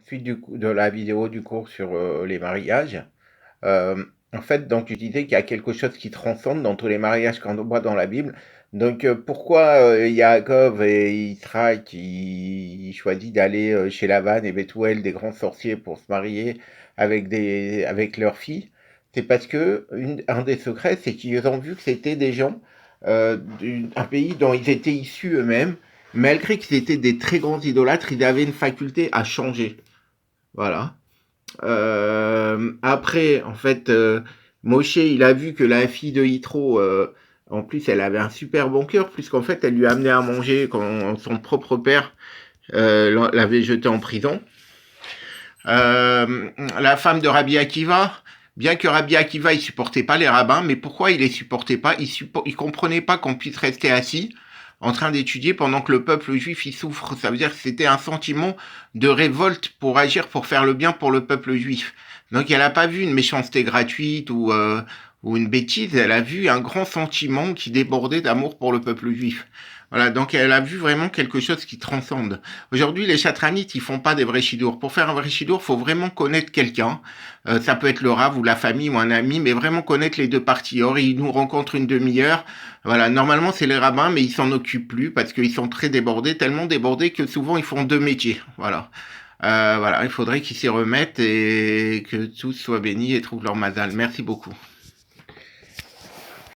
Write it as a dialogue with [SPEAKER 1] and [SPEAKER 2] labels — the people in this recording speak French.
[SPEAKER 1] Suite de la vidéo du cours sur les mariages, euh, en fait, donc tu disais qu'il y a quelque chose qui transcende dans tous les mariages qu'on voit dans la Bible. Donc pourquoi Yaakov et Israël qui choisit d'aller chez Lavan et Bethuel, des grands sorciers, pour se marier avec leurs filles? C'est parce que un des secrets, c'est qu'ils ont vu que c'était des gens d'un pays dont ils étaient issus eux-mêmes, malgré qu'ils étaient des très grands idolâtres, ils avaient une faculté à changer. Voilà. Après, en fait, Moshe, il a vu que la fille de Yitro, en plus, elle avait un super bon cœur, puisqu'en fait, elle lui a amené à manger quand son propre père l'avait jeté en prison. La femme de Rabbi Akiva, bien que Rabbi Akiva, il supportait pas les rabbins, mais pourquoi il les supportait pas? Il comprenait pas qu'on puisse rester assis en train d'étudier pendant que le peuple juif y souffre. Ça veut dire que c'était un sentiment de révolte pour agir, pour faire le bien pour le peuple juif. Donc elle n'a pas vu une méchanceté gratuite ou une bêtise, elle a vu un grand sentiment qui débordait d'amour pour le peuple juif. Voilà, donc elle a vu vraiment quelque chose qui transcende. Aujourd'hui, les chatranites, ils font pas des vrais chidours. Pour faire un vrai chidour, faut vraiment connaître quelqu'un. Ça peut être le rave ou la famille ou un ami, mais vraiment connaître les deux parties. Or, ils nous rencontrent une demi-heure. Voilà, normalement, c'est les rabbins, mais ils s'en occupent plus parce qu'ils sont très débordés, tellement débordés que souvent, ils font deux métiers. Voilà. Voilà, il faudrait qu'ils s'y remettent et que tous soient bénis et trouvent leur mazal. Merci beaucoup.